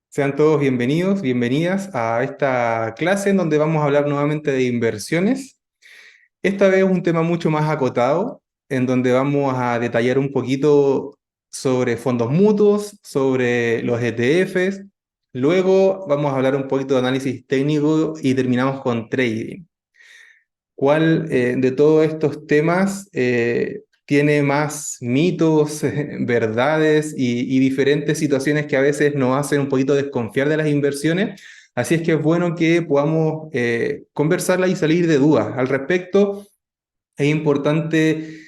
Sean todos bienvenidos, bienvenidas a esta clase en donde vamos a hablar nuevamente de inversiones. Esta vez un tema mucho más acotado, en donde vamos a detallar un poquito sobre fondos mutuos, sobre los ETFs. Luego vamos a hablar un poquito de análisis técnico y terminamos con trading. ¿Cuál de todos estos temas tiene más mitos, verdades y diferentes situaciones que a veces nos hacen un poquito desconfiar de las inversiones? Así es que es bueno que podamos conversarla y salir de dudas. Al respecto, es importante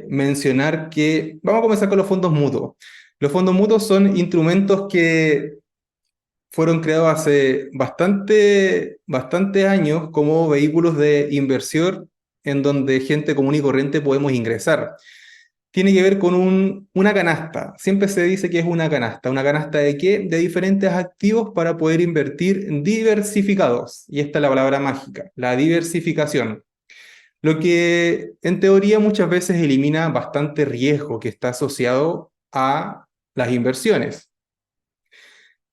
mencionar que vamos a comenzar con los fondos mutuos. Los fondos mutuos son instrumentos que fueron creados hace bastante años como vehículos de inversión en donde gente común y corriente podemos ingresar. Tiene que ver con una canasta. Siempre se dice que es una canasta. ¿Una canasta de qué? De diferentes activos para poder invertir diversificados. Y esta es la palabra mágica, la diversificación. Lo que en teoría muchas veces elimina bastante riesgo que está asociado a las inversiones.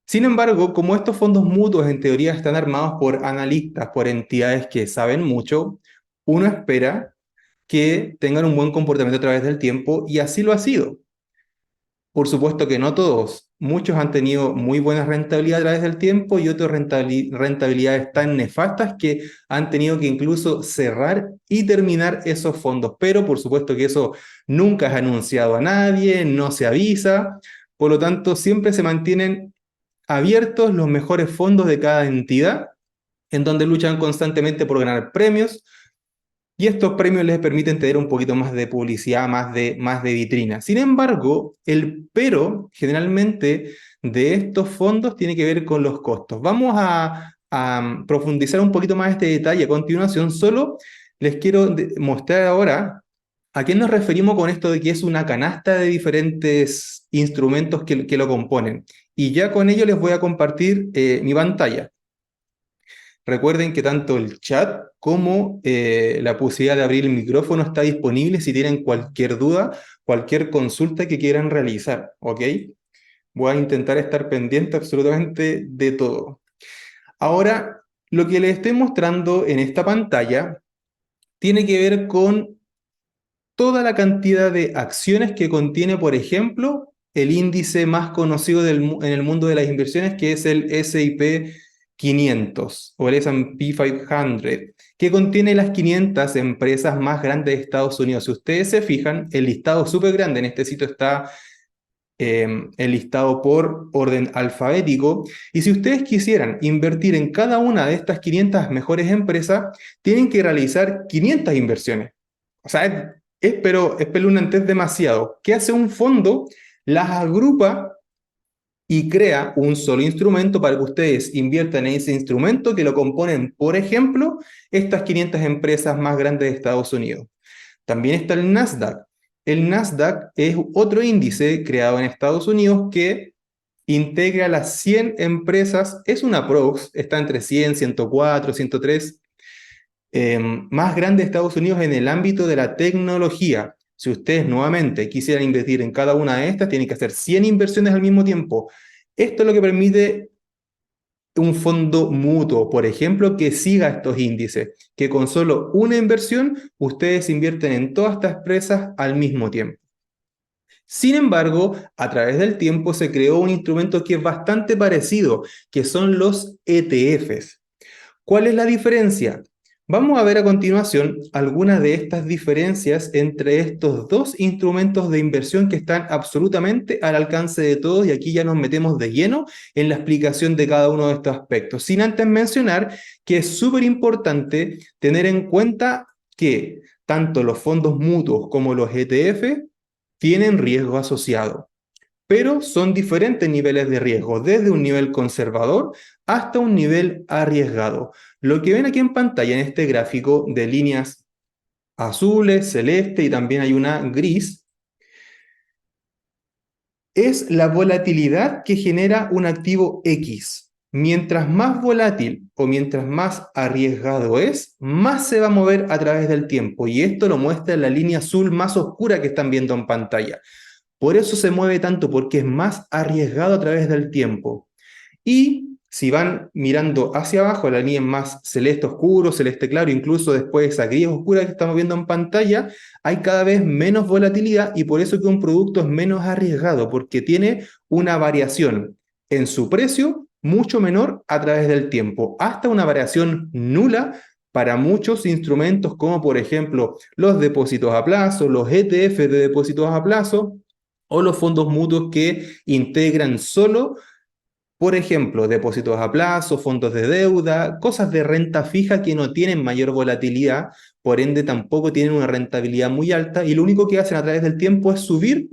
Sin embargo, como estos fondos mutuos en teoría están armados por analistas, por entidades que saben mucho, uno espera que tengan un buen comportamiento a través del tiempo y así lo ha sido. Por supuesto que no todos, muchos han tenido muy buena rentabilidad a través del tiempo y otras rentabilidades tan nefastas que han tenido que incluso cerrar y terminar esos fondos. Pero por supuesto que eso nunca es anunciado a nadie, no se avisa, por lo tanto siempre se mantienen abiertos los mejores fondos de cada entidad, en donde luchan constantemente por ganar premios, y estos premios les permiten tener un poquito más de publicidad, más de vitrina. Sin embargo, el pero generalmente de estos fondos tiene que ver con los costos. Vamos a profundizar un poquito más este detalle a continuación. Solo les quiero mostrar ahora a qué nos referimos con esto de que es una canasta de diferentes instrumentos que lo componen. Y ya con ello les voy a compartir mi pantalla. Recuerden que tanto el chat como la posibilidad de abrir el micrófono está disponible si tienen cualquier duda, cualquier consulta que quieran realizar, ¿ok? Voy a intentar estar pendiente absolutamente de todo. Ahora, lo que les estoy mostrando en esta pantalla tiene que ver con toda la cantidad de acciones que contiene, por ejemplo, el índice más conocido en el mundo de las inversiones, que es el S&P 500 o el S&P 500, que contiene las 500 empresas más grandes de Estados Unidos. Si ustedes se fijan, el listado es súper grande. En este sitio está enlistado por orden alfabético. Y si ustedes quisieran invertir en cada una de estas 500 mejores empresas, tienen que realizar 500 inversiones. O sea, pero espeluznante, demasiado. ¿Qué hace un fondo? Las agrupa y crea un solo instrumento para que ustedes inviertan en ese instrumento que lo componen, por ejemplo, estas 500 empresas más grandes de Estados Unidos. También está el Nasdaq. El Nasdaq es otro índice creado en Estados Unidos que integra las 100 empresas, es una prox, está entre 100, 104, 103 más grande de Estados Unidos en el ámbito de la tecnología. Si ustedes nuevamente quisieran invertir en cada una de estas, tienen que hacer 100 inversiones al mismo tiempo. Esto es lo que permite un fondo mutuo, por ejemplo, que siga estos índices, que con solo una inversión ustedes invierten en todas estas empresas al mismo tiempo. Sin embargo, a través del tiempo se creó un instrumento que es bastante parecido, que son los ETFs. ¿Cuál es la diferencia? Vamos a ver a continuación algunas de estas diferencias entre estos dos instrumentos de inversión que están absolutamente al alcance de todos, y aquí ya nos metemos de lleno en la explicación de cada uno de estos aspectos, sin antes mencionar que es súper importante tener en cuenta que tanto los fondos mutuos como los ETF tienen riesgo asociado, pero son diferentes niveles de riesgo, desde un nivel conservador hasta un nivel arriesgado. Lo que ven aquí en pantalla en este gráfico de líneas azules, celeste y también hay una gris, es la volatilidad que genera un activo X. Mientras más volátil o mientras más arriesgado es, más se va a mover a través del tiempo. Y esto lo muestra la línea azul más oscura que están viendo en pantalla. Por eso se mueve tanto, porque es más arriesgado a través del tiempo. Y si van mirando hacia abajo, la línea más celeste oscuro, celeste claro, incluso después esa gris oscura que estamos viendo en pantalla, hay cada vez menos volatilidad y por eso que un producto es menos arriesgado, porque tiene una variación en su precio mucho menor a través del tiempo, hasta una variación nula para muchos instrumentos como por ejemplo los depósitos a plazo, los ETF de depósitos a plazo o los fondos mutuos que integran solo por ejemplo, depósitos a plazo, fondos de deuda, cosas de renta fija que no tienen mayor volatilidad, por ende tampoco tienen una rentabilidad muy alta y lo único que hacen a través del tiempo es subir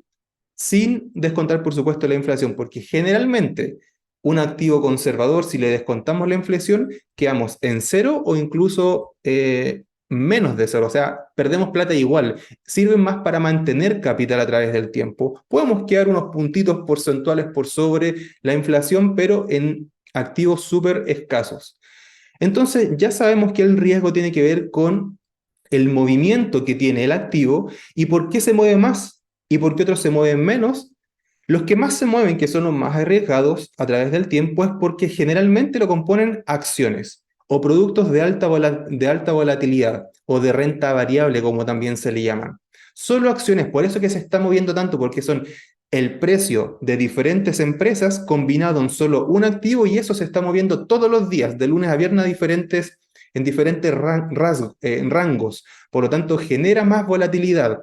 sin descontar, por supuesto, la inflación, porque generalmente un activo conservador, si le descontamos la inflación, quedamos en cero o incluso menos de cero, o sea, perdemos plata igual. Sirven más para mantener capital a través del tiempo. Podemos quedar unos puntitos porcentuales por sobre la inflación, pero en activos súper escasos. Entonces, ya sabemos que el riesgo tiene que ver con el movimiento que tiene el activo y por qué se mueve más y por qué otros se mueven menos. Los que más se mueven, que son los más arriesgados a través del tiempo, es porque generalmente lo componen acciones o productos de alta volatilidad o de renta variable, como también se le llaman. Solo acciones, por eso que se está moviendo tanto, porque son el precio de diferentes empresas combinado en solo un activo y eso se está moviendo todos los días, de lunes a viernes en diferentes rangos. Por lo tanto, genera más volatilidad.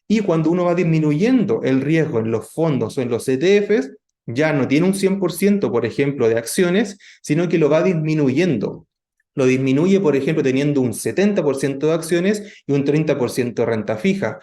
Y cuando uno va disminuyendo el riesgo en los fondos o en los ETFs, ya no tiene un 100%, por ejemplo, de acciones, sino que lo va disminuyendo. Lo disminuye, por ejemplo, teniendo un 70% de acciones y un 30% de renta fija.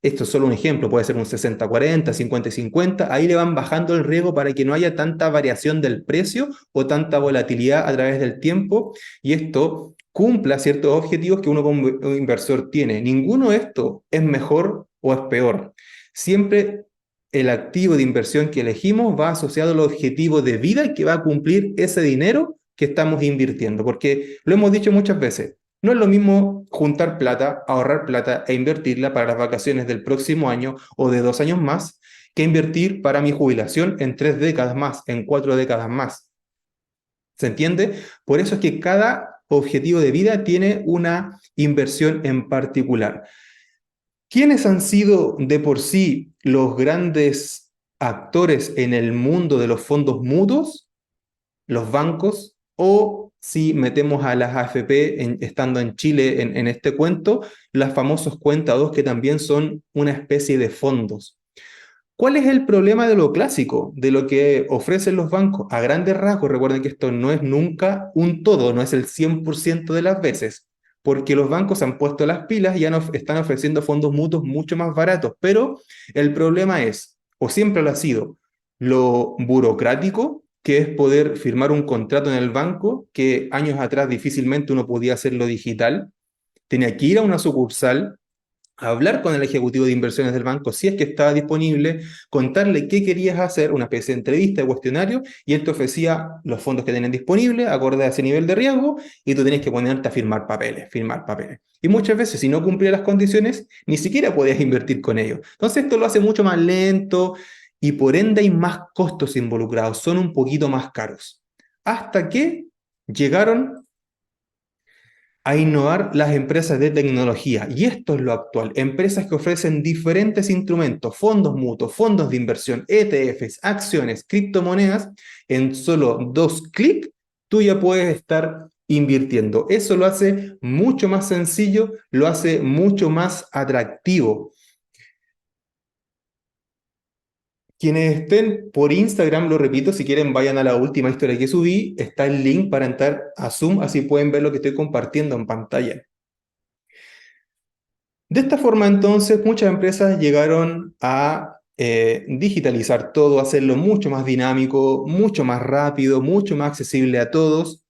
Esto es solo un ejemplo, puede ser un 60-40, 50-50, ahí le van bajando el riesgo para que no haya tanta variación del precio o tanta volatilidad a través del tiempo y esto cumpla ciertos objetivos que uno como inversor tiene. Ninguno de estos es mejor o es peor. Siempre el activo de inversión que elegimos va asociado al objetivo de vida que va a cumplir ese dinero que estamos invirtiendo, porque lo hemos dicho muchas veces. No es lo mismo juntar plata, ahorrar plata e invertirla para las vacaciones del próximo año o de 2 años más, que invertir para mi jubilación en 3 décadas más, en 4 décadas más. ¿Se entiende? Por eso es que cada objetivo de vida tiene una inversión en particular. ¿Quiénes han sido de por sí los grandes actores en el mundo de los fondos mutuos? Los bancos, o si metemos a las AFP estando en Chile en este cuento, las famosos cuentados que también son una especie de fondos. ¿Cuál es el problema de lo clásico, de lo que ofrecen los bancos? A grandes rasgos, recuerden que esto no es nunca un todo, no es el 100% de las veces, porque los bancos han puesto las pilas y ya están ofreciendo fondos mutuos mucho más baratos, pero el problema es, o siempre lo ha sido, lo burocrático, que es poder firmar un contrato en el banco, que años atrás difícilmente uno podía hacerlo digital, tenía que ir a una sucursal, hablar con el ejecutivo de inversiones del banco si es que estaba disponible, contarle qué querías hacer, una especie de entrevista, de cuestionario, y él te ofrecía los fondos que tenían disponibles, acorde a ese nivel de riesgo, y tú tenías que ponerte a firmar papeles, firmar papeles. Y muchas veces, si no cumplía las condiciones, ni siquiera podías invertir con ellos. Entonces, esto lo hace mucho más lento y por ende hay más costos involucrados, son un poquito más caros. Hasta que llegaron a innovar las empresas de tecnología. Y esto es lo actual. Empresas que ofrecen diferentes instrumentos, fondos mutuos, fondos de inversión, ETFs, acciones, criptomonedas. En solo 2 clics, tú ya puedes estar invirtiendo. Eso lo hace mucho más sencillo, lo hace mucho más atractivo. Quienes estén por Instagram, lo repito, si quieren vayan a la última historia que subí, está el link para entrar a Zoom, así pueden ver lo que estoy compartiendo en pantalla. De esta forma, entonces, muchas empresas llegaron a digitalizar todo, hacerlo mucho más dinámico, mucho más rápido, mucho más accesible a todos,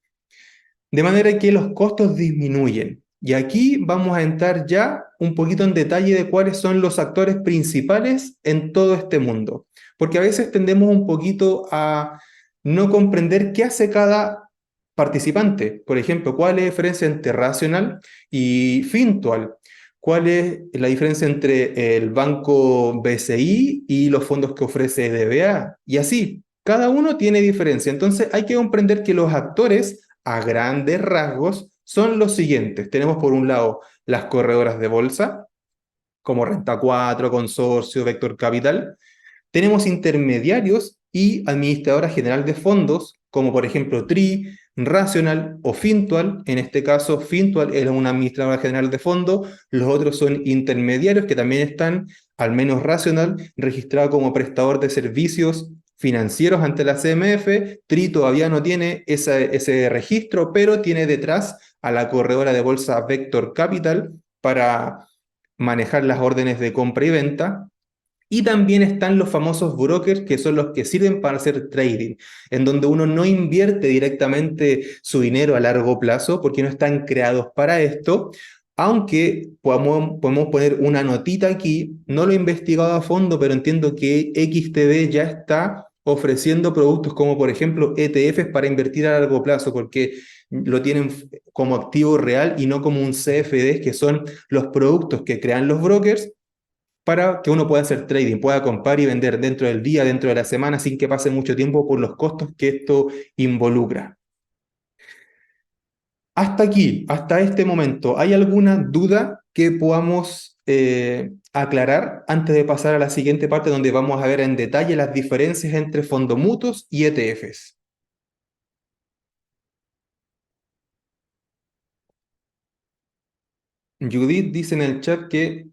de manera que los costos disminuyen. Y aquí vamos a entrar ya un poquito en detalle de cuáles son los actores principales en todo este mundo, porque a veces tendemos un poquito a no comprender qué hace cada participante. Por ejemplo, cuál es la diferencia entre racional y fintual. cuál es la diferencia entre el banco BCI y los fondos que ofrece DBA. Y así, cada uno tiene diferencia. Entonces hay que comprender que los actores, a grandes rasgos, son los siguientes. Tenemos por un lado las corredoras de bolsa, como Renta 4, Consorcio, Vector Capital. Tenemos intermediarios y administradora general de fondos, como por ejemplo TRI, Rational o Fintual. En este caso, Fintual es una administradora general de fondos, los otros son intermediarios que también están, al menos Rational, registrado como prestador de servicios financieros ante la CMF. TRI todavía no tiene ese registro, pero tiene detrás a la corredora de bolsa Vector Capital para manejar las órdenes de compra y venta. Y también están los famosos brokers, que son los que sirven para hacer trading, en donde uno no invierte directamente su dinero a largo plazo porque no están creados para esto, aunque podemos poner una notita aquí. No lo he investigado a fondo, pero entiendo que XTB ya está ofreciendo productos como por ejemplo ETFs para invertir a largo plazo, porque lo tienen como activo real y no como un CFD, que son los productos que crean los brokers para que uno pueda hacer trading, pueda comprar y vender dentro del día, dentro de la semana, sin que pase mucho tiempo por los costos que esto involucra. Hasta aquí, hasta este momento, ¿hay alguna duda que podamos aclarar antes de pasar a la siguiente parte donde vamos a ver en detalle las diferencias entre fondos mutuos y ETFs? Judith dice en el chat que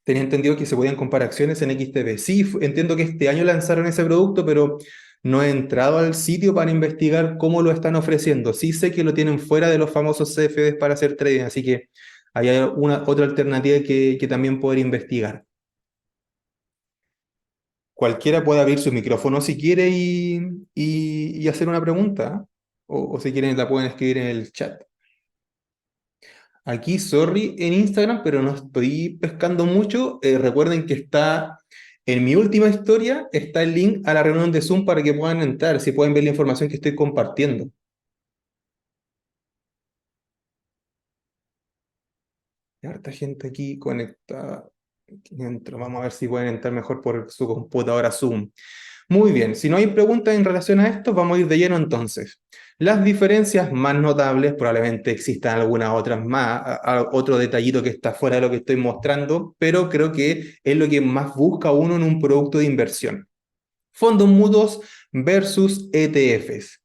tenía entendido que se podían comprar acciones en XTB. Sí, entiendo que este año lanzaron ese producto, pero no he entrado al sitio para investigar cómo lo están ofreciendo. Sí sé que lo tienen fuera de los famosos CFDs para hacer trading, así que hay una otra alternativa que también poder investigar. Cualquiera puede abrir su micrófono si quiere y hacer una pregunta, o si quieren la pueden escribir en el chat. Aquí, sorry, en Instagram, pero no estoy pescando mucho. Recuerden que está en mi última historia, está el link a la reunión de Zoom para que puedan entrar, si pueden ver la información que estoy compartiendo. Hay harta gente aquí conectada. Aquí entro. Vamos a ver si pueden entrar mejor por su computadora Zoom. Muy bien, si no hay preguntas en relación a esto, vamos a ir de lleno entonces. Las diferencias más notables, probablemente existan algunas otras más, otro detallito que está fuera de lo que estoy mostrando, pero creo que es lo que más busca uno en un producto de inversión. Fondos mutuos versus ETFs.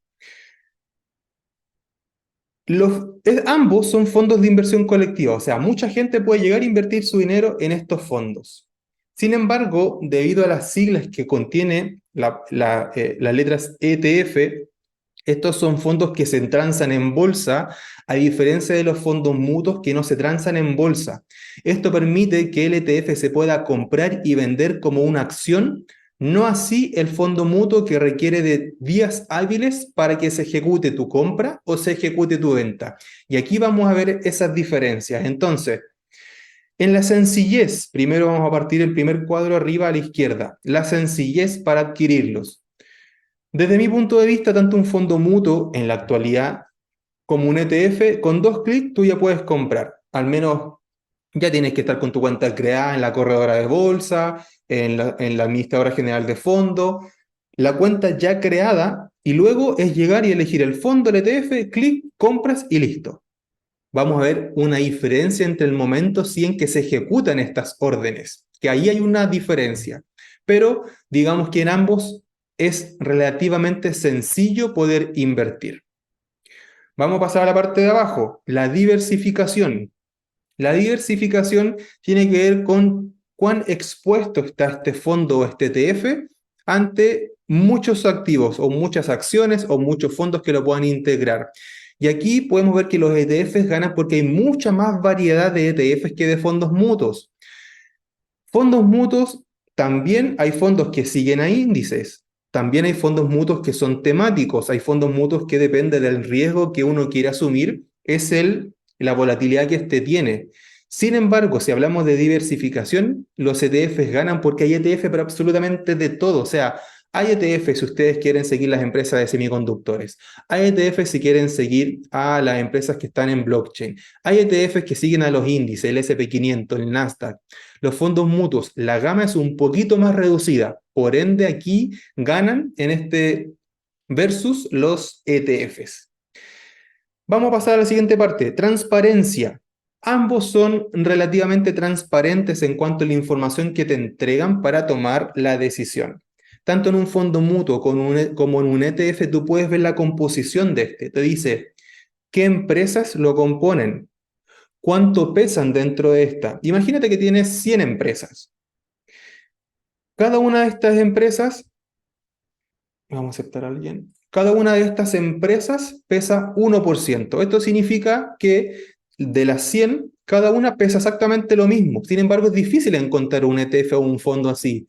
Ambos son fondos de inversión colectiva, o sea, mucha gente puede llegar a invertir su dinero en estos fondos. Sin embargo, debido a las siglas que contiene las letras ETF, estos son fondos que se transan en bolsa, a diferencia de los fondos mutuos que no se transan en bolsa. Esto permite que el ETF se pueda comprar y vender como una acción, no así el fondo mutuo, que requiere de días hábiles para que se ejecute tu compra o se ejecute tu venta. Y aquí vamos a ver esas diferencias. Entonces, en la sencillez, primero vamos a partir el primer cuadro arriba a la izquierda, la sencillez para adquirirlos. Desde mi punto de vista, tanto un fondo mutuo en la actualidad como un ETF, con 2 clics tú ya puedes comprar. Al menos ya tienes que estar con tu cuenta creada en la corredora de bolsa, en la administradora general de fondo, la cuenta ya creada, y luego es llegar y elegir el fondo, el ETF, clic, compras y listo. Vamos a ver una diferencia entre el momento sí en que se ejecutan estas órdenes, que ahí hay una diferencia, pero digamos que en ambos es relativamente sencillo poder invertir. Vamos a pasar a la parte de abajo, la diversificación. La diversificación tiene que ver con cuán expuesto está este fondo o este ETF ante muchos activos o muchas acciones o muchos fondos que lo puedan integrar. Y aquí podemos ver que los ETFs ganan porque hay mucha más variedad de ETFs que de fondos mutuos. Fondos mutuos, también hay fondos que siguen a índices, también hay fondos mutuos que son temáticos, hay fondos mutuos que depende del riesgo que uno quiere asumir, es la volatilidad que éste tiene. Sin embargo, si hablamos de diversificación, los ETFs ganan porque hay ETF para absolutamente de todo, o sea, Hay ETF si ustedes quieren seguir las empresas de semiconductores. Hay ETF si quieren seguir a las empresas que están en blockchain. Hay ETFs que siguen a los índices, el S&P 500, el Nasdaq. Los fondos mutuos, la gama es un poquito más reducida. Por ende, aquí ganan en este versus los ETFs. Vamos a pasar a la siguiente parte, transparencia. Ambos son relativamente transparentes en cuanto a la información que te entregan para tomar la decisión. Tanto en un fondo mutuo como en un ETF, tú puedes ver la composición de este. Te dice qué empresas lo componen, cuánto pesan dentro de esta. Imagínate que tienes 100 empresas. Cada una de estas empresas, vamos a aceptar a alguien, cada una de estas empresas pesa 1%. Esto significa que de las 100, cada una pesa exactamente lo mismo. Sin embargo, es difícil encontrar un ETF o un fondo así.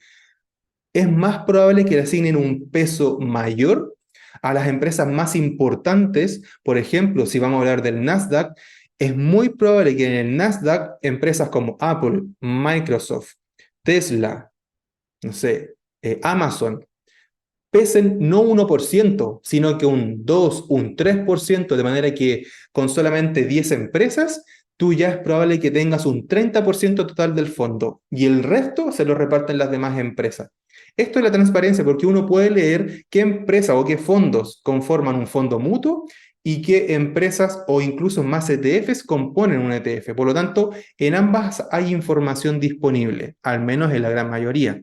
Es más probable que le asignen un peso mayor a las empresas más importantes. Por ejemplo, si vamos a hablar del Nasdaq, es muy probable que en el Nasdaq empresas como Apple, Microsoft, Tesla, no sé, Amazon, pesen no 1%, sino que un 2, un 3%, de manera que con solamente 10 empresas, tú ya es probable que tengas un 30% total del fondo y el resto se lo reparten las demás empresas. Esto es la transparencia porque uno puede leer qué empresa o qué fondos conforman un fondo mutuo y qué empresas o incluso más ETFs componen un ETF. Por lo tanto, en ambas hay información disponible, al menos en la gran mayoría.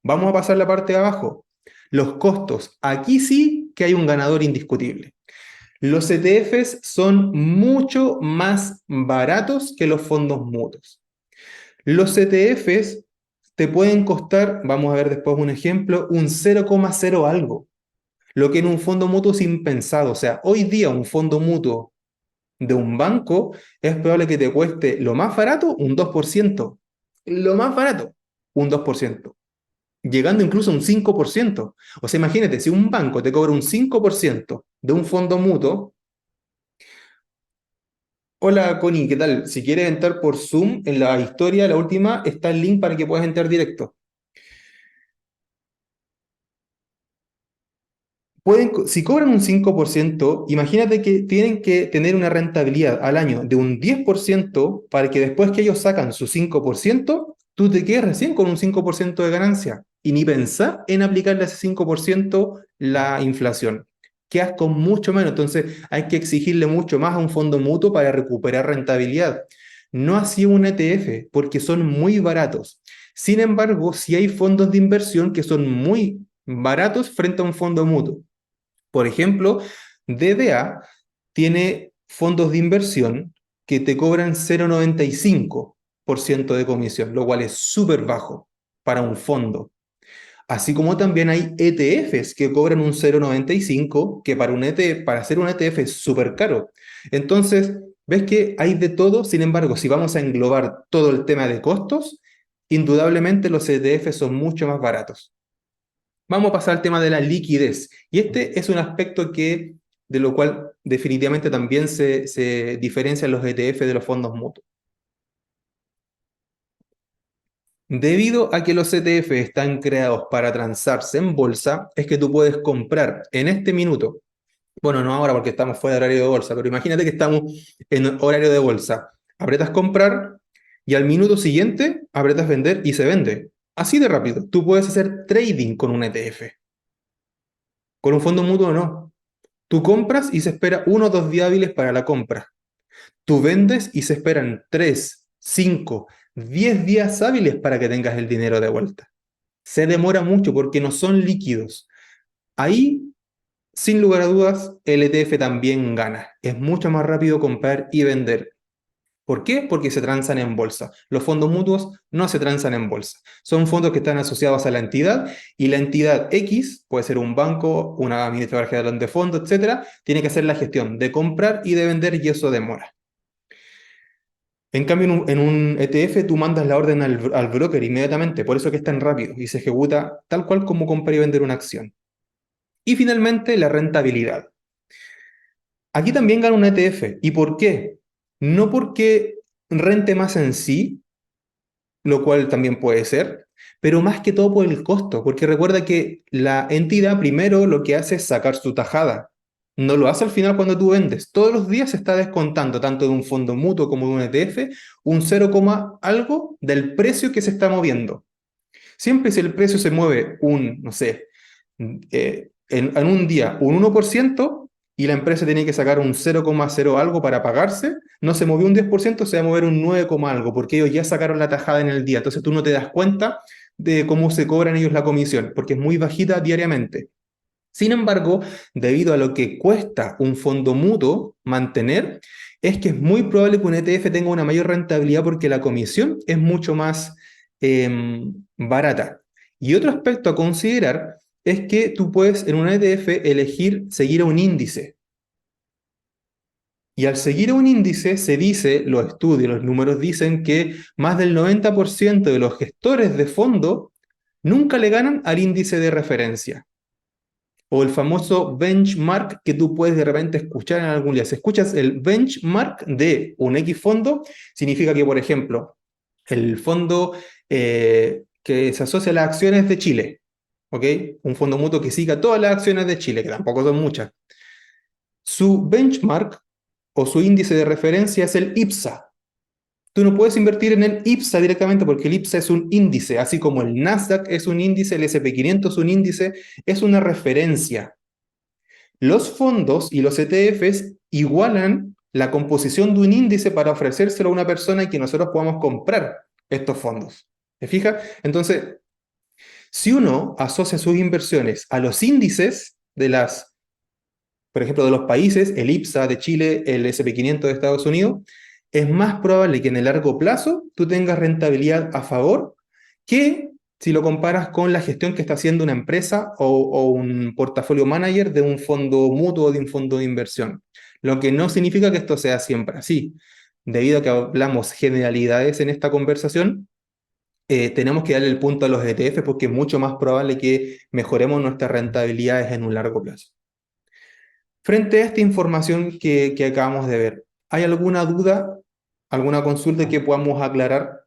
Vamos a pasar la parte de abajo. Los costos. Aquí sí que hay un ganador indiscutible. Los ETFs son mucho más baratos que los fondos mutuos. Los ETFs te pueden costar, vamos a ver después un ejemplo, un 0,0 algo, lo que en un fondo mutuo es impensado. O sea, hoy día un fondo mutuo de un banco es probable que te cueste lo más barato un 2%. Lo más barato, un 2%, llegando incluso a un 5%. O sea, imagínate, si un banco te cobra un 5% de un fondo mutuo. Hola Connie, ¿qué tal? Si quieres entrar por Zoom, en la historia, la última, está el link para que puedas entrar directo. Si cobran un 5%, imagínate que tienen que tener una rentabilidad al año de un 10% para que después que ellos sacan su 5%, tú te quedes recién con un 5% de ganancia y ni pensar en aplicarle a ese 5% la inflación. Quedas con mucho menos, entonces hay que exigirle mucho más a un fondo mutuo para recuperar rentabilidad. No así un ETF, porque son muy baratos. Sin embargo, sí hay fondos de inversión que son muy baratos frente a un fondo mutuo. Por ejemplo, DDA tiene fondos de inversión que te cobran 0,95% de comisión, lo cual es súper bajo para un fondo. Así como también hay ETFs que cobran un 0,95, que para, para hacer un ETF es súper caro. Entonces, ves que hay de todo. Sin embargo, si vamos a englobar todo el tema de costos, indudablemente los ETFs son mucho más baratos. Vamos a pasar al tema de la liquidez. Y este es un aspecto de lo cual definitivamente también se diferencian los ETF de los fondos mutuos. Debido a que los ETF están creados para transarse en bolsa, es que tú puedes comprar en este minuto, bueno, no ahora porque estamos fuera de horario de bolsa, pero imagínate que estamos en horario de bolsa. Apretas comprar y al minuto siguiente apretas vender y se vende. Así de rápido. Tú puedes hacer trading con un ETF. Con un fondo mutuo no. Tú compras y se espera 1 o 2 días hábiles para la compra. Tú vendes y se esperan 3, 5, 10 días hábiles para que tengas el dinero de vuelta. Se demora mucho porque no son líquidos. Ahí, sin lugar a dudas, el ETF también gana. Es mucho más rápido comprar y vender. ¿Por qué? Porque se transan en bolsa. Los fondos mutuos no se transan en bolsa. Son fondos que están asociados a la entidad y la entidad X, puede ser un banco, una administradora general de fondos, etcétera, tiene que hacer la gestión de comprar y de vender y eso demora. En cambio, en un ETF tú mandas la orden al broker inmediatamente, por eso que es tan rápido y se ejecuta tal cual como comprar y vender una acción. Y finalmente, la rentabilidad. Aquí también gana un ETF. ¿Y por qué? No porque rente más en sí, lo cual también puede ser, pero más que todo por el costo, porque recuerda que la entidad primero lo que hace es sacar su tajada. No lo hace al final cuando tú vendes. Todos los días se está descontando, tanto de un fondo mutuo como de un ETF, un 0, algo del precio que se está moviendo. Siempre si el precio se mueve un, no sé, en un día un 1% y la empresa tiene que sacar un 0,0 algo para pagarse, no se movió un 10%, se va a mover un 9, algo, porque ellos ya sacaron la tajada en el día. Entonces tú no te das cuenta de cómo se cobran ellos la comisión, porque es muy bajita diariamente. Sin embargo, debido a lo que cuesta un fondo mutuo mantener, es que es muy probable que un ETF tenga una mayor rentabilidad porque la comisión es mucho más barata. Y otro aspecto a considerar es que tú puedes en un ETF elegir seguir a un índice. Y al seguir a un índice se dice, los estudios, los números dicen que más del 90% de los gestores de fondo nunca le ganan al índice de referencia o el famoso benchmark que tú puedes de repente escuchar en algún día. Si escuchas el benchmark de un X fondo, significa que, por ejemplo, el fondo que se asocia a las acciones de Chile, ¿ok? Un fondo mutuo que siga todas las acciones de Chile, que tampoco son muchas. Su benchmark o su índice de referencia es el IPSA. Tú no puedes invertir en el IPSA directamente porque el IPSA es un índice, así como el Nasdaq es un índice, el SP 500 es un índice, es una referencia. Los fondos y los ETFs igualan la composición de un índice para ofrecérselo a una persona y que nosotros podamos comprar estos fondos. ¿Te fijas? Entonces, si uno asocia sus inversiones a los índices de las, por ejemplo, de los países, el IPSA de Chile, el SP 500 de Estados Unidos, es más probable que en el largo plazo tú tengas rentabilidad a favor que si lo comparas con la gestión que está haciendo una empresa o un portafolio manager de un fondo mutuo o de un fondo de inversión. Lo que no significa que esto sea siempre así. Debido a que hablamos generalidades en esta conversación, tenemos que darle el punto a los ETF porque es mucho más probable que mejoremos nuestras rentabilidades en un largo plazo. Frente a esta información que acabamos de ver, ¿hay alguna duda, alguna consulta que podamos aclarar?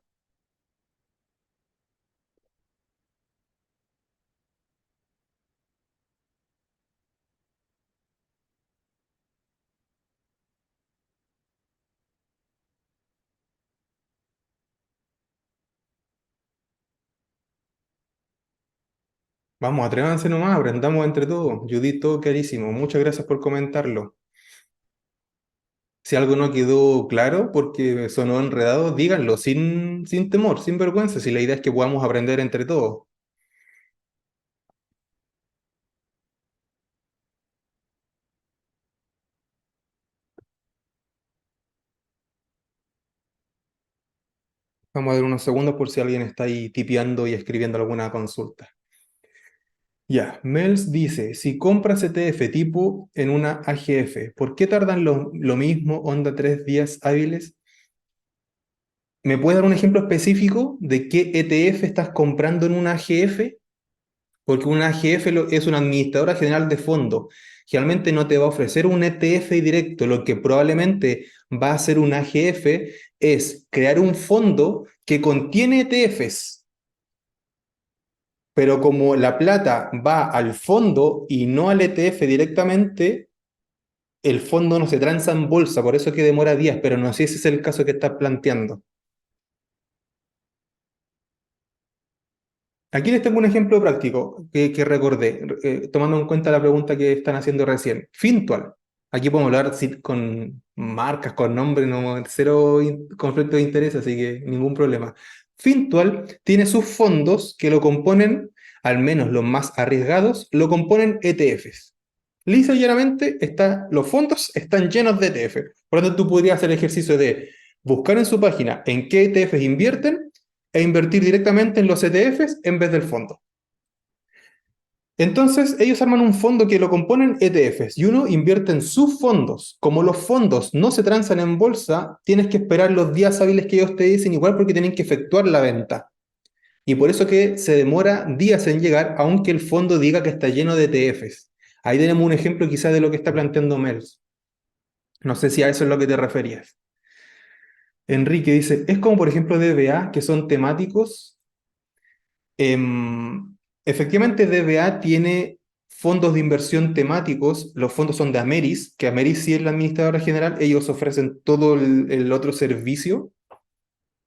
Vamos, atrévanse nomás, aprendamos entre todos. Judith, todo clarísimo. Muchas gracias por comentarlo. Si algo no quedó claro porque sonó enredado, díganlo sin temor, sin vergüenza, si la idea es que podamos aprender entre todos. Vamos a dar unos segundos por si alguien está ahí tipeando y escribiendo alguna consulta. Ya, Mels dice, si compras ETF tipo en una AGF, ¿por qué tardan lo mismo, onda 3 días hábiles? ¿Me puedes dar un ejemplo específico de qué ETF estás comprando en una AGF? Porque una AGF es una administradora general de fondos. Generalmente no te va a ofrecer un ETF directo. Lo que probablemente va a hacer una AGF es crear un fondo que contiene ETFs, pero como la plata va al fondo y no al ETF directamente, el fondo no se transa en bolsa, por eso es que demora días, pero no sé si ese es el caso que estás planteando. Aquí les tengo un ejemplo práctico que recordé, tomando en cuenta la pregunta que están haciendo recién. Fintual. Aquí podemos hablar con marcas, con nombres, no, cero conflicto de interés, así que ningún problema. Fintual tiene sus fondos que lo componen, al menos los más arriesgados, lo componen ETFs. Lisa y llanamente, los fondos están llenos de ETF. Por lo tanto, tú podrías hacer el ejercicio de buscar en su página en qué ETFs invierten e invertir directamente en los ETFs en vez del fondo. Entonces, ellos arman un fondo que lo componen ETFs y uno invierte en sus fondos. Como los fondos no se transan en bolsa, tienes que esperar los días hábiles que ellos te dicen, igual porque tienen que efectuar la venta. Y por eso que se demora días en llegar, aunque el fondo diga que está lleno de ETFs. Ahí tenemos un ejemplo quizás de lo que está planteando Mels. No sé si a eso es lo que te referías. Enrique dice, es como por ejemplo DBA, que son temáticos. Em, Efectivamente, DBA tiene fondos de inversión temáticos. Los fondos son de Ameris, que Ameris sí es la administradora general. Ellos ofrecen todo el otro servicio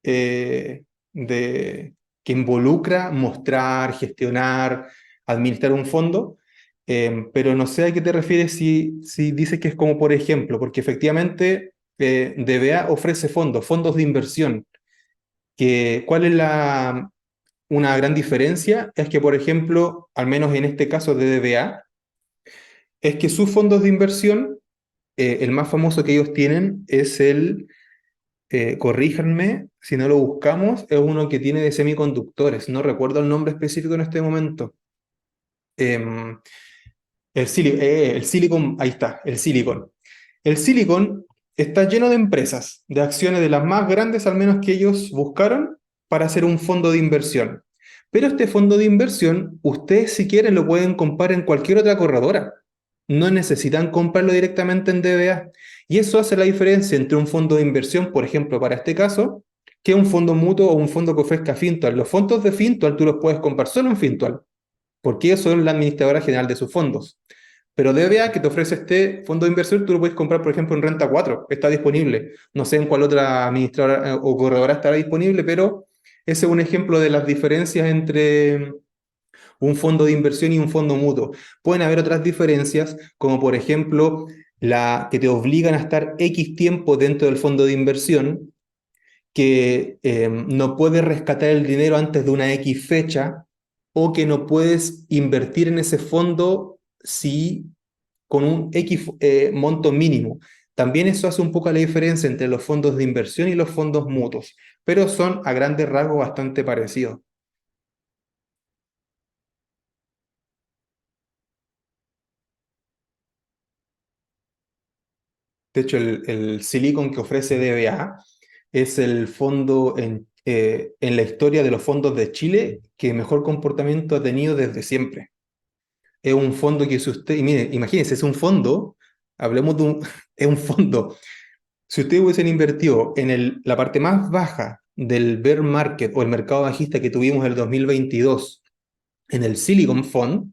eh, de, que involucra mostrar, gestionar, administrar un fondo. Pero no sé a qué te refieres si dices que es como por ejemplo, porque efectivamente DBA ofrece fondos de inversión. ¿Cuál es una gran diferencia? Es que, por ejemplo, al menos en este caso de DBA, es que sus fondos de inversión, el más famoso que ellos tienen es corríjanme si no lo buscamos, es uno que tiene de semiconductores. No recuerdo el nombre específico en este momento. Em, el Silicon, ahí está, el Silicon. El Silicon está lleno de empresas, de acciones de las más grandes, al menos que ellos buscaron, para hacer un fondo de inversión. Pero este fondo de inversión, ustedes si quieren lo pueden comprar en cualquier otra corredora. No necesitan comprarlo directamente en DBA. Y eso hace la diferencia entre un fondo de inversión, por ejemplo, para este caso, que un fondo mutuo o un fondo que ofrezca Fintual. Los fondos de Fintual tú los puedes comprar solo en Fintual, porque ellos son la administradora general de sus fondos. Pero DBA, que te ofrece este fondo de inversión, tú lo puedes comprar, por ejemplo, en Renta 4, está disponible. No sé en cuál otra administradora o corredora estará disponible, pero ese es un ejemplo de las diferencias entre un fondo de inversión y un fondo mutuo. Pueden haber otras diferencias, como por ejemplo, la que te obligan a estar X tiempo dentro del fondo de inversión, que no puedes rescatar el dinero antes de una X fecha, o que no puedes invertir en ese fondo si con un X monto mínimo. También eso hace un poco la diferencia entre los fondos de inversión y los fondos mutuos, pero son a grandes rasgos bastante parecidos. De hecho, el Silicon que ofrece DBA es el fondo en la historia de los fondos de Chile que mejor comportamiento ha tenido desde siempre. Es un fondo que si usted, y mire, imagínense, es un fondo, hablemos de un, es un fondo. Si ustedes hubiesen invertido en la parte más baja del bear market o el mercado bajista que tuvimos en el 2022 en el Silicon Fund,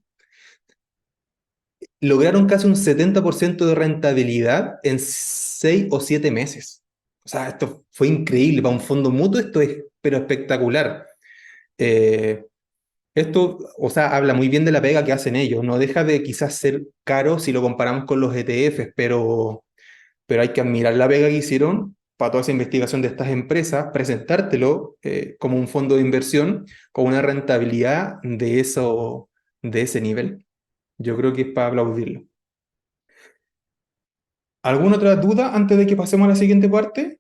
lograron casi un 70% de rentabilidad en 6 o 7 meses. O sea, esto fue increíble para un fondo mutuo, esto es pero espectacular. Eh, Esto, o sea, habla muy bien de la pega que hacen ellos. No deja de quizás ser caro si lo comparamos con los ETFs, pero hay que admirar la pega que hicieron para toda esa investigación de estas empresas, presentártelo como un fondo de inversión con una rentabilidad de ese nivel. Yo creo que es para aplaudirlo. ¿Alguna otra duda antes de que pasemos a la siguiente parte?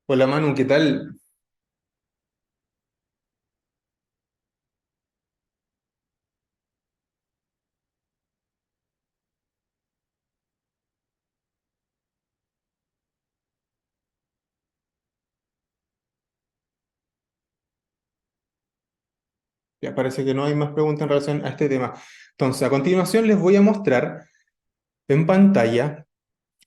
Hola Manu, ¿qué tal? Ya parece que no hay más preguntas en relación a este tema. Entonces, a continuación les voy a mostrar en pantalla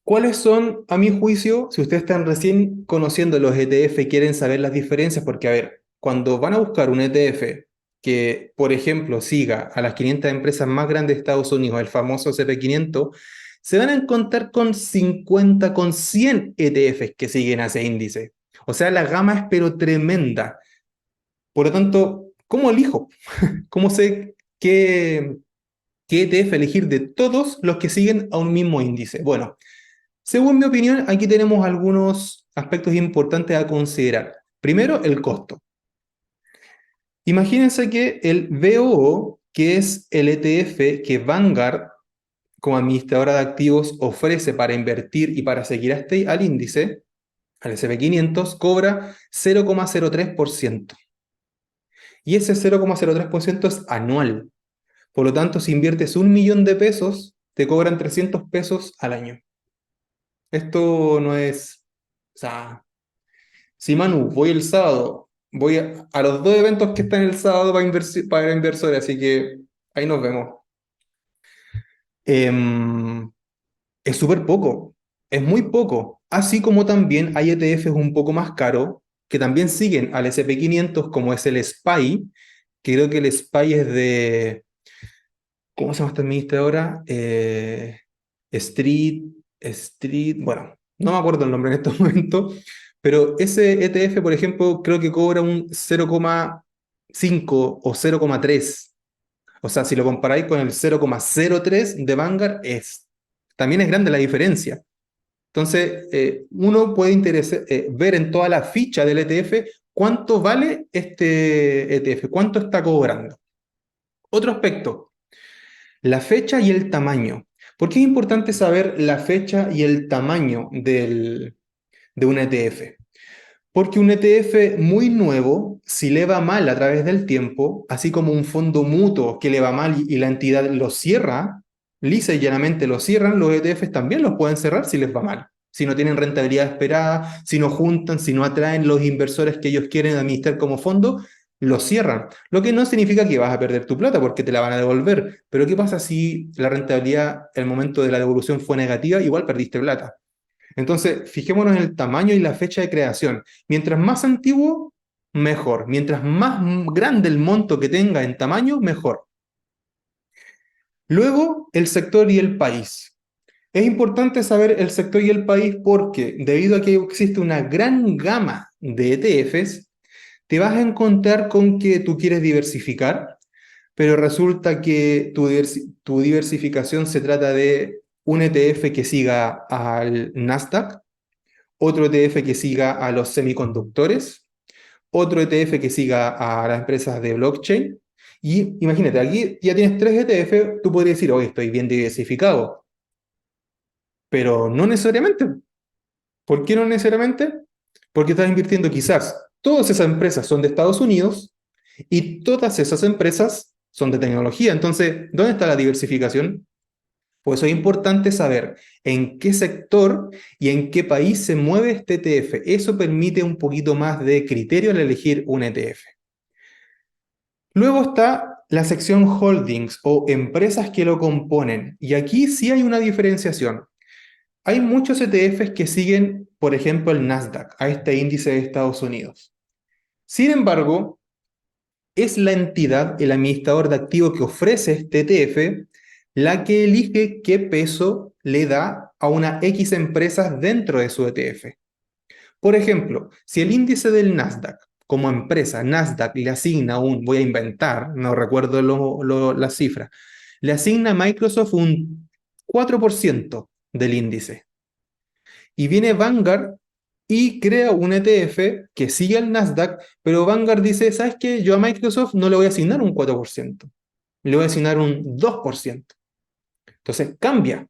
cuáles son, a mi juicio, si ustedes están recién conociendo los ETF y quieren saber las diferencias, porque a ver, cuando van a buscar un ETF que, por ejemplo, siga a las 500 empresas más grandes de Estados Unidos, el famoso SP 500, se van a encontrar con 50, con 100 ETFs que siguen a ese índice. O sea, la gama es pero tremenda. Por lo tanto, ¿cómo elijo? ¿Cómo sé qué ETF elegir de todos los que siguen a un mismo índice? Bueno, según mi opinión, aquí tenemos algunos aspectos importantes a considerar. Primero, el costo. Imagínense que el VOO, que es el ETF que Vanguard, como administradora de activos, ofrece para invertir y para seguir al índice, al SP 500, cobra 0,03%. Y ese 0,03% es anual. Por lo tanto, si inviertes 1 millón de pesos, te cobran 300 pesos al año. Esto no es, o sea, si Manu, voy el sábado, voy a los dos eventos que están el sábado para inversores, así que ahí nos vemos. em, es súper poco, es muy poco. Así como también hay ETFs un poco más caros que también siguen al SP 500 como es el SPY, que creo que el SPY es de, ¿cómo se llama esta administradora? Street, bueno, no me acuerdo el nombre en estos momentos, pero ese ETF, por ejemplo, creo que cobra un 0,5 o 0,3. O sea, si lo comparáis con el 0,03 de Vanguard, también es grande la diferencia. Entonces, uno puede ver en toda la ficha del ETF cuánto vale este ETF, cuánto está cobrando. Otro aspecto, la fecha y el tamaño. ¿Por qué es importante saber la fecha y el tamaño de un ETF? Porque un ETF muy nuevo, si le va mal a través del tiempo, así como un fondo mutuo que le va mal y la entidad lo cierra, lisa y llanamente lo cierran, los ETFs también los pueden cerrar si les va mal. Si no tienen rentabilidad esperada, si no juntan, si no atraen los inversores que ellos quieren administrar como fondo, los cierran. Lo que no significa que vas a perder tu plata porque te la van a devolver. Pero ¿qué pasa si la rentabilidad, el momento de la devolución fue negativa? Igual perdiste plata. Entonces, fijémonos en el tamaño y la fecha de creación. Mientras más antiguo, mejor. Mientras más grande el monto que tenga en tamaño, mejor. Luego, el sector y el país. Es importante saber el sector y el país porque, debido a que existe una gran gama de ETFs, te vas a encontrar con que tú quieres diversificar, pero resulta que tu diversificación se trata de un ETF que siga al Nasdaq, otro ETF que siga a los semiconductores, otro ETF que siga a las empresas de blockchain. Y imagínate, aquí ya tienes tres ETF, tú podrías decir, hoy estoy bien diversificado, pero no necesariamente. ¿Por qué no necesariamente? Porque estás invirtiendo quizás, todas esas empresas son de Estados Unidos y todas esas empresas son de tecnología. Entonces, ¿dónde está la diversificación? Por eso es importante saber en qué sector y en qué país se mueve este ETF. Eso permite un poquito más de criterio al elegir un ETF. Luego está la sección holdings o empresas que lo componen. Y aquí sí hay una diferenciación. Hay muchos ETFs que siguen, por ejemplo, el Nasdaq, a este índice de Estados Unidos. Sin embargo, es la entidad, el administrador de activos que ofrece este ETF, la que elige qué peso le da a una X empresas dentro de su ETF. Por ejemplo, si el índice del Nasdaq, como empresa, Nasdaq le asigna voy a inventar, no recuerdo la cifra, le asigna a Microsoft un 4% del índice. Y viene Vanguard y crea un ETF que sigue al Nasdaq, pero Vanguard dice, ¿sabes qué? Yo a Microsoft no le voy a asignar un 4%, le voy a asignar un 2%. Entonces cambia.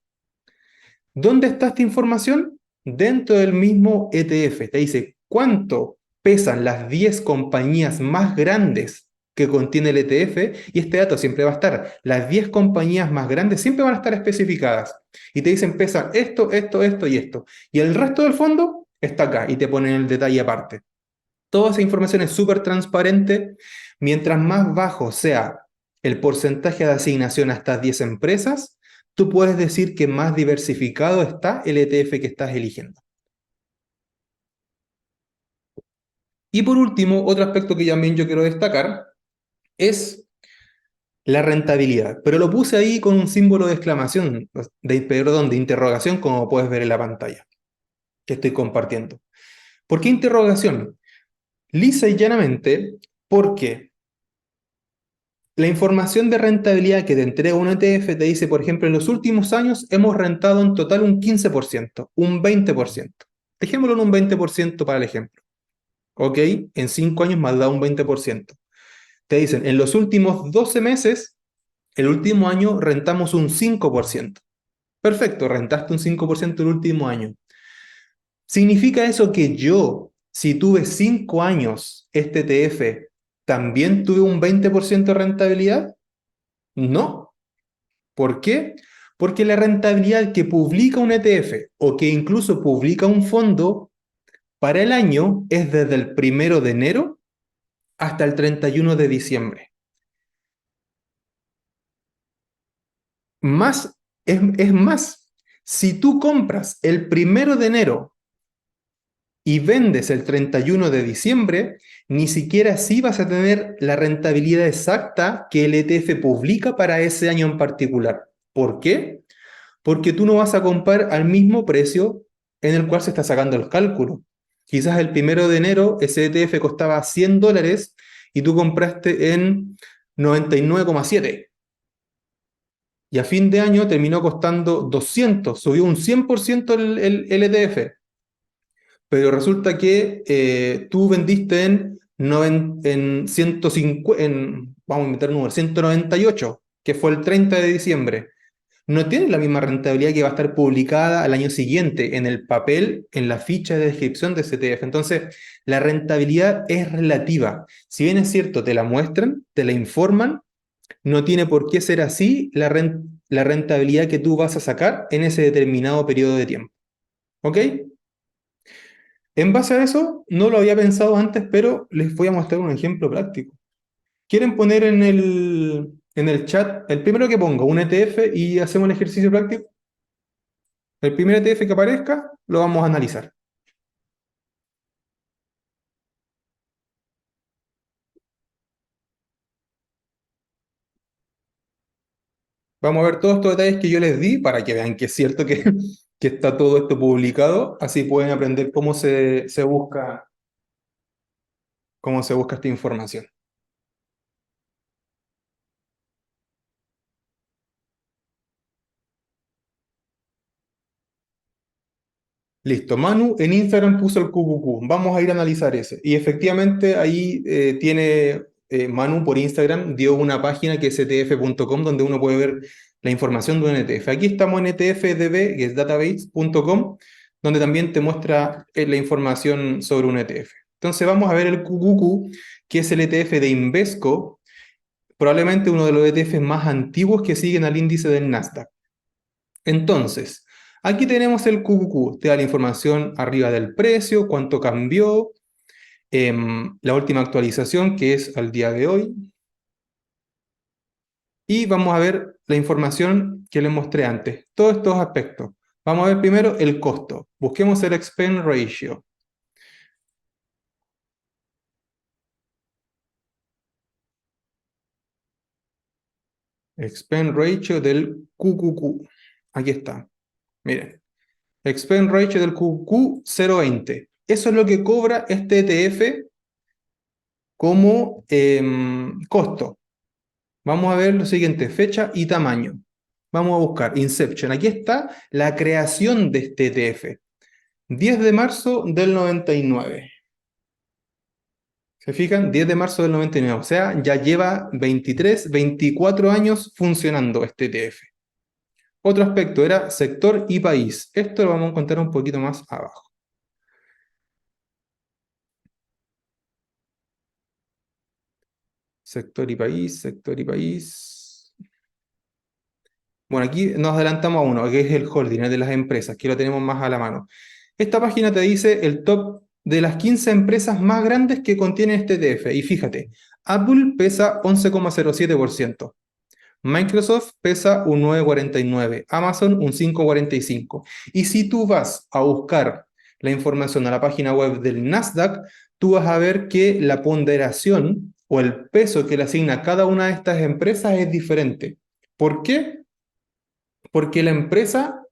¿Dónde está esta información? Dentro del mismo ETF. Te dice cuánto pesan las 10 compañías más grandes que contiene el ETF y este dato siempre va a estar. Las 10 compañías más grandes siempre van a estar especificadas y te dicen pesan esto, esto, esto y esto. Y el resto del fondo está acá y te ponen el detalle aparte. Toda esa información es súper transparente. Mientras más bajo sea el porcentaje de asignación a estas 10 empresas, tú puedes decir que más diversificado está el ETF que estás eligiendo. Y por último, otro aspecto que también yo quiero destacar es la rentabilidad, pero lo puse ahí con un símbolo de exclamación, de interrogación, como puedes ver en la pantalla que estoy compartiendo. ¿Por qué interrogación? Lisa y llanamente, porque la información de rentabilidad que te entrega un ETF te dice, por ejemplo, en los últimos años hemos rentado en total un 15%, un 20%. Dejémoslo en un 20% para el ejemplo. ¿Ok? En 5 años más da un 20%. Te dicen, en los últimos 12 meses, el último año rentamos un 5%. Perfecto, rentaste un 5% el último año. ¿Significa eso que yo, si tuve 5 años este ETF, también tuve un 20% de rentabilidad? No. ¿Por qué? Porque la rentabilidad que publica un ETF o que incluso publica un fondo para el año es desde el 1 de enero hasta el 31 de diciembre. Más Es más, si tú compras el 1 de enero y vendes el 31 de diciembre, ni siquiera así vas a tener la rentabilidad exacta que el ETF publica para ese año en particular. ¿Por qué? Porque tú no vas a comprar al mismo precio en el cual se está sacando el cálculo. Quizás el 1 de enero ese ETF costaba $100 y tú compraste en 99,7. Y a fin de año terminó costando 200, subió un 100% el ETF. Pero resulta que tú vendiste en 150, vamos a meter número, 198, que fue el 30 de diciembre. No tiene la misma rentabilidad que va a estar publicada al año siguiente en el papel, en la ficha de descripción de CTF. Entonces, la rentabilidad es relativa. Si bien es cierto, te la muestran, te la informan, no tiene por qué ser así la rentabilidad que tú vas a sacar en ese determinado periodo de tiempo. ¿Ok? En base a eso, no lo había pensado antes, pero les voy a mostrar un ejemplo práctico. ¿Quieren poner en el chat el primero que ponga un ETF y hacemos un ejercicio práctico? El primer ETF que aparezca, lo vamos a analizar. Vamos a ver todos estos detalles que yo les di para que vean que es cierto que, que está todo esto publicado. Así pueden aprender cómo se busca esta información. Listo, Manu en Instagram puso el QQQ. Vamos a ir a analizar ese. Y efectivamente ahí tiene Manu por Instagram, dio una página que es etf.com donde uno puede ver la información de un ETF. Aquí estamos en etfdb, que es database.com, donde también te muestra la información sobre un ETF. Entonces vamos a ver el QQQ, que es el ETF de Invesco, probablemente uno de los ETFs más antiguos que siguen al índice del Nasdaq. Entonces, aquí tenemos el QQQ, te da la información arriba del precio, cuánto cambió, la última actualización que es al día de hoy, y vamos a ver la información que les mostré antes, todos estos aspectos. Vamos a ver primero el costo, busquemos el expense ratio. Expense ratio del QQQ, aquí está, miren, expense ratio del QQQ 0,20. Eso es lo que cobra este ETF como costo. Vamos a ver lo siguiente, fecha y tamaño. Vamos a buscar Inception. Aquí está la creación de este ETF. 10 de marzo del 99. ¿Se fijan? 10 de marzo del 99. O sea, ya lleva 23, 24 años funcionando este ETF. Otro aspecto era sector y país. Esto lo vamos a encontrar un poquito más abajo. Sector y país, sector y país. Bueno, aquí nos adelantamos a uno, que es el holding, el de las empresas, que lo tenemos más a la mano. Esta página te dice el top de las 15 empresas más grandes que contiene este ETF. Y fíjate, Apple pesa 11,07%, Microsoft pesa un 9,49%, Amazon un 5,45%. Y si tú vas a buscar la información a la página web del Nasdaq, tú vas a ver que la ponderación o el peso que le asigna a cada una de estas empresas es diferente. ¿Por qué? Porque la empresa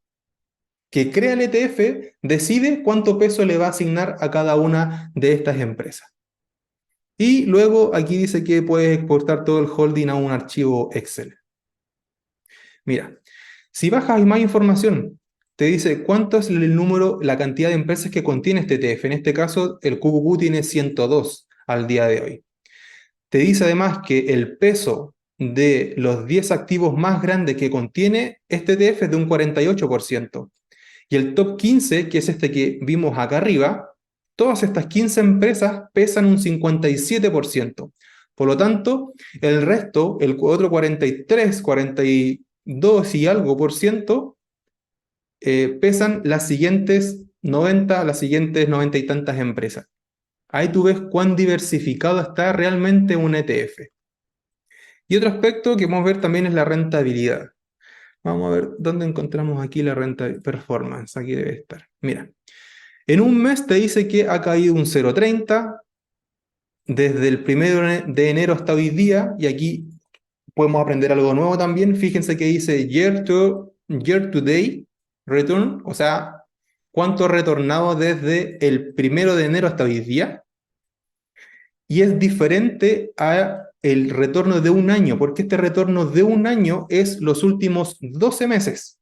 que crea el ETF decide cuánto peso le va a asignar a cada una de estas empresas. Y luego aquí dice que puedes exportar todo el holding a un archivo Excel. Mira, si bajas más información, te dice cuánto es el número, la cantidad de empresas que contiene este ETF. En este caso, el QQQ tiene 102 al día de hoy. Te dice además que el peso de los 10 activos más grandes que contiene este ETF es de un 48%. Y el top 15, que es este que vimos acá arriba, todas estas 15 empresas pesan un 57%. Por lo tanto, el resto, el otro 43, 42 y algo por ciento, pesan las siguientes 90, las siguientes 90 y tantas empresas. Ahí tú ves cuán diversificado está realmente un ETF. Y otro aspecto que vamos a ver también es la rentabilidad. Vamos a ver dónde encontramos aquí la renta performance. Aquí debe estar. Mira, en un mes te dice que ha caído un 0,30 desde el 1 de enero hasta hoy día, y aquí podemos aprender algo nuevo también. Fíjense que dice year to day return, o sea, cuánto ha retornado desde el 1 de enero hasta hoy día, y es diferente a el retorno de un año, porque este retorno de un año es los últimos 12 meses.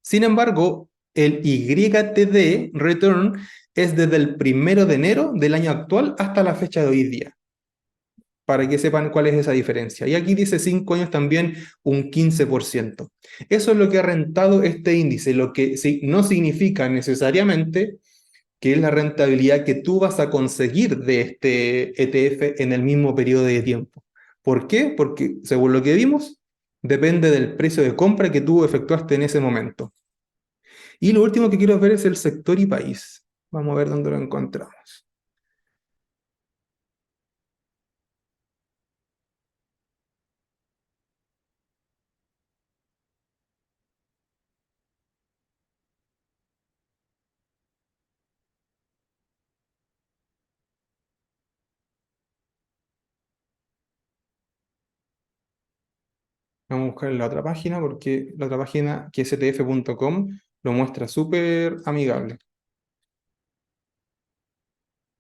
Sin embargo, el YTD return es desde el 1 de enero del año actual hasta la fecha de hoy día, para que sepan cuál es esa diferencia. Y aquí dice 5 años también un 15%. Eso es lo que ha rentado este índice, lo que no significa necesariamente que es la rentabilidad que tú vas a conseguir de este ETF en el mismo periodo de tiempo. ¿Por qué? Porque, según lo que vimos, depende del precio de compra que tú efectuaste en ese momento. Y lo último que quiero ver es el sector y país. Vamos a ver dónde lo encontramos. Vamos a buscar en la otra página, porque la otra página, que es etf.com, lo muestra súper amigable.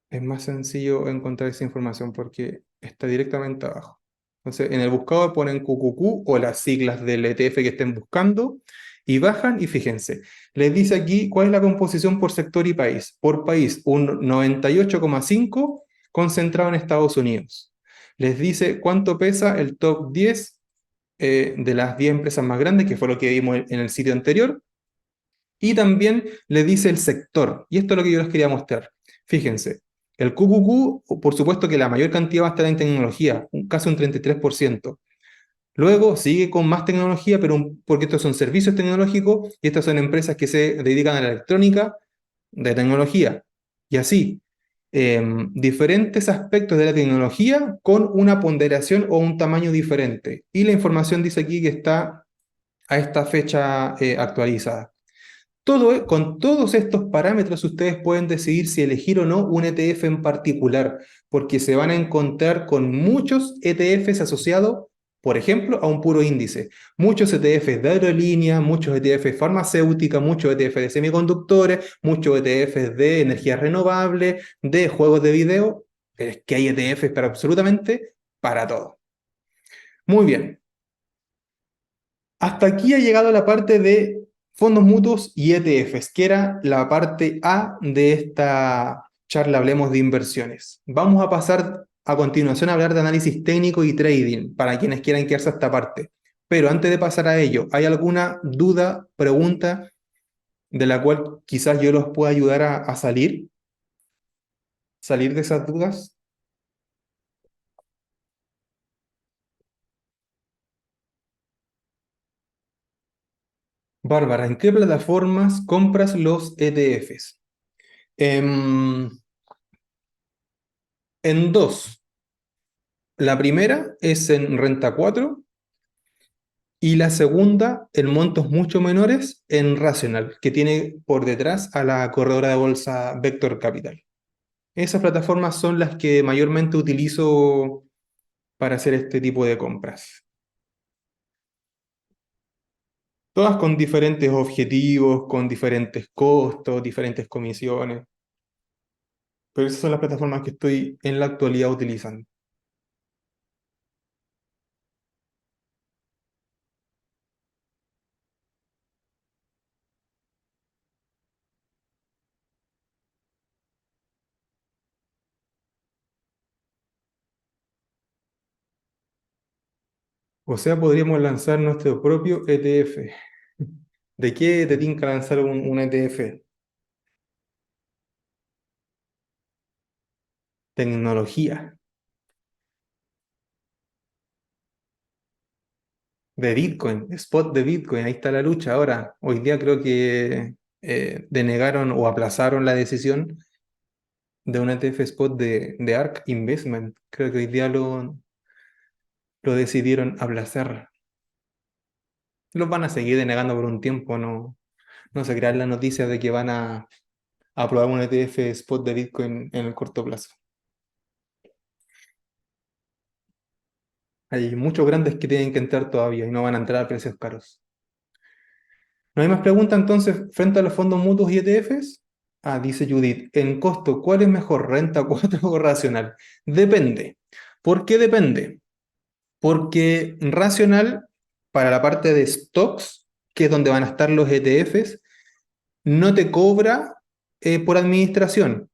Es más sencillo encontrar esa información porque está directamente abajo. Entonces, en el buscador ponen QQQ o las siglas del ETF que estén buscando y bajan, y fíjense, les dice aquí cuál es la composición por sector y país. Por país, un 98,5 concentrado en Estados Unidos. Les dice cuánto pesa el top 10 de las 10 empresas más grandes, que fue lo que vimos en el sitio anterior, y también le dice el sector. Y esto es lo que yo les quería mostrar. Fíjense, el QQQ, por supuesto que la mayor cantidad va a estar en tecnología, casi un 33%. Luego sigue con más tecnología, pero porque estos son servicios tecnológicos y estas son empresas que se dedican a la electrónica de tecnología. Y así, diferentes aspectos de la tecnología con una ponderación o un tamaño diferente. Y la información dice aquí que está a esta fecha actualizada. Con todos estos parámetros ustedes pueden decidir si elegir o no un ETF en particular, porque se van a encontrar con muchos ETFs asociados, por ejemplo, a un puro índice. Muchos ETFs de aerolínea, muchos ETFs farmacéutica, muchos ETFs de semiconductores, muchos ETFs de energías renovables, de juegos de video. Pero es que hay ETFs para absolutamente para todo. Muy bien. Hasta aquí ha llegado la parte de fondos mutuos y ETFs, que era la parte A de esta charla. Hablemos de inversiones. Vamos a pasar a continuación a hablar de análisis técnico y trading, para quienes quieran quedarse a esta parte. Pero antes de pasar a ello, ¿hay alguna duda, pregunta de la cual quizás yo los pueda ayudar a salir de esas dudas? Bárbara, ¿en qué plataformas compras los ETFs? Em, en dos. La primera es en Renta 4 y la segunda en montos mucho menores en Rational, que tiene por detrás a la corredora de bolsa Vector Capital. Esas plataformas son las que mayormente utilizo para hacer este tipo de compras. Todas con diferentes objetivos, con diferentes costos, diferentes comisiones, pero esas son las plataformas que estoy en la actualidad utilizando. O sea, podríamos lanzar nuestro propio ETF. ¿De qué te tinca lanzar un ETF? Tecnología. De Bitcoin, spot de Bitcoin, ahí está la lucha ahora. Hoy día creo que denegaron o aplazaron la decisión de un ETF spot de ARK Investment. Creo que hoy día lo decidieron aplazar. Los van a seguir denegando por un tiempo, no se crean las noticias de que van a aprobar un ETF spot de Bitcoin en el corto plazo. Hay muchos grandes que tienen que entrar todavía y no van a entrar a precios caros. ¿No hay más preguntas entonces frente a los fondos mutuos y ETFs? Ah, dice Judith, en costo, ¿cuál es mejor, renta 4 o racional? Depende. ¿Por qué depende? Porque racional, para la parte de stocks, que es donde van a estar los ETFs, no te cobra por administración.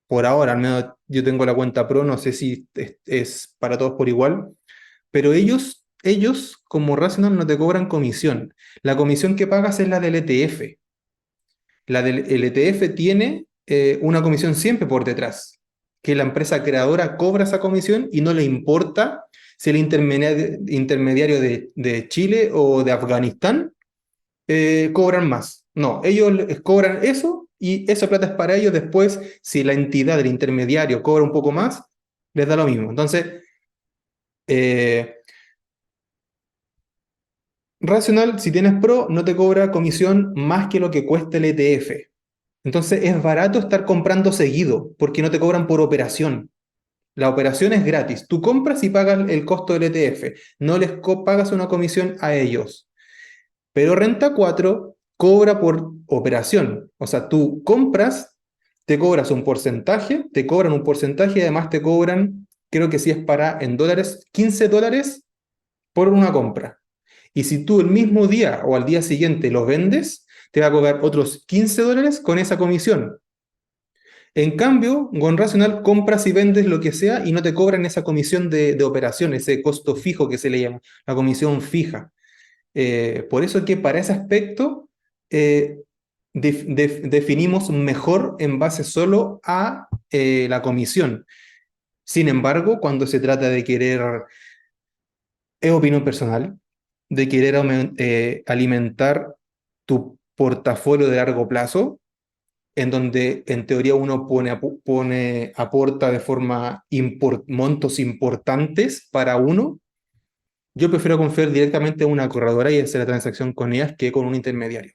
Por ahora, al menos yo tengo la cuenta Pro, no sé si es para todos por igual, pero ellos como Rational no te cobran comisión. La comisión que pagas es la del ETF. La del el ETF tiene una comisión siempre por detrás, que la empresa creadora cobra esa comisión y no le importa si el intermediario de Chile o de Afganistán cobran más. No, ellos les cobran eso y esa plata es para ellos. Después, si la entidad del intermediario cobra un poco más, les da lo mismo. Entonces, eh, Racional, si tienes Pro, no te cobra comisión más que lo que cuesta el ETF. Entonces es barato estar comprando seguido porque no te cobran por operación. La operación es gratis. Tú compras y pagas el costo del ETF. No les pagas una comisión a ellos. Pero Renta 4 cobra por operación. O sea, tú compras, te cobras un porcentaje, te cobran un porcentaje y además te cobran, creo que si es para en dólares, $15 por una compra. Y si tú el mismo día o al día siguiente lo vendes, te va a cobrar otros $15 con esa comisión. En cambio, con Racional compras y vendes lo que sea y no te cobran esa comisión de operación, ese costo fijo que se le llama, la comisión fija. Por eso que para ese aspecto eh, definimos mejor en base solo a la comisión. Sin embargo, cuando se trata de querer, es opinión personal, de querer alimentar tu portafolio de largo plazo, en donde en teoría uno aporta de forma montos importantes para uno, yo prefiero confiar directamente en una corredora y hacer la transacción con ellas que con un intermediario.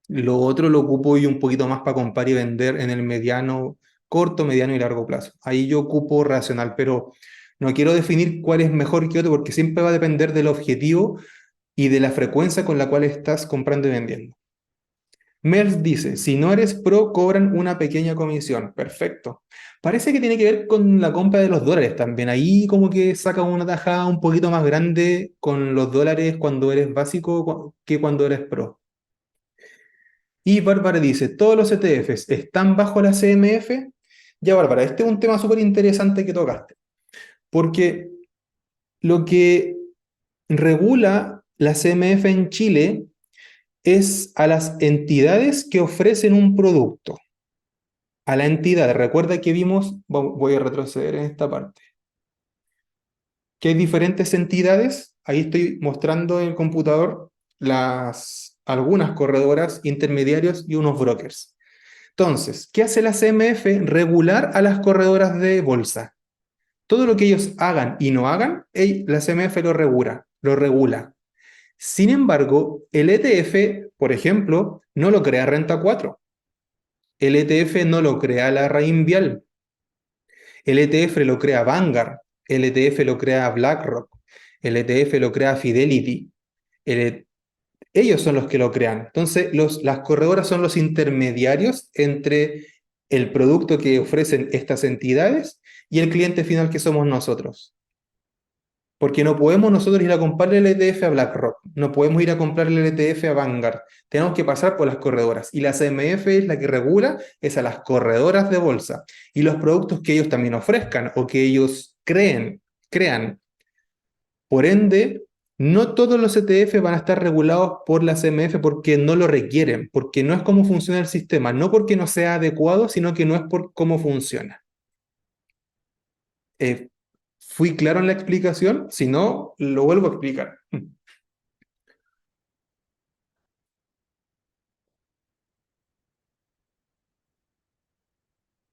Lo otro lo ocupo yo un poquito más para comprar y vender en el mediano, corto, mediano y largo plazo. Ahí yo ocupo racional, pero no quiero definir cuál es mejor que otro porque siempre va a depender del objetivo y de la frecuencia con la cual estás comprando y vendiendo. Mers dice, si no eres pro, cobran una pequeña comisión. Perfecto. Parece que tiene que ver con la compra de los dólares también. Ahí como que saca una tajada un poquito más grande con los dólares cuando eres básico que cuando eres pro. Y Bárbara dice, ¿todos los ETFs están bajo la CMF? Ya, Bárbara, este es un tema súper interesante que tocaste, porque lo que regula la CMF en Chile es a las entidades que ofrecen un producto. A la entidad, recuerda que vimos, voy a retroceder en esta parte, que hay diferentes entidades, ahí estoy mostrando en el computador algunas corredoras, intermediarios y unos brokers. Entonces, ¿qué hace la CMF? Regular a las corredoras de bolsa. Todo lo que ellos hagan y no hagan, la CMF lo regula. Sin embargo, el ETF, por ejemplo, no lo crea Renta 4. El ETF no lo crea la Reinvial. El ETF lo crea Vanguard. El ETF lo crea BlackRock. El ETF lo crea Fidelity. Ellos son los que lo crean. Entonces, las corredoras son los intermediarios entre el producto que ofrecen estas entidades y el cliente final que somos nosotros. Porque no podemos nosotros ir a comprar el ETF a BlackRock, no podemos ir a comprar el ETF a Vanguard, tenemos que pasar por las corredoras. Y la CMF es la que regula, es a las corredoras de bolsa y los productos que ellos también ofrezcan o que ellos crean. Por ende, no todos los ETF van a estar regulados por la CMF porque no lo requieren, porque no es cómo funciona el sistema, no porque no sea adecuado, sino que no es por cómo funciona. Eh, ¿Fui claro en la explicación? Si no, lo vuelvo a explicar.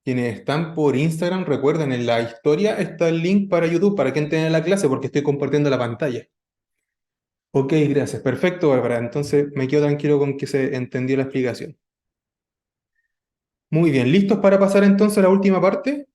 Quienes están por Instagram, recuerden, en la historia está el link para YouTube para que entren en la clase porque estoy compartiendo la pantalla. Ok, gracias. Perfecto, Bárbara. Entonces me quedo tranquilo con que se entendió la explicación. Muy bien, ¿listos para pasar entonces a la última parte?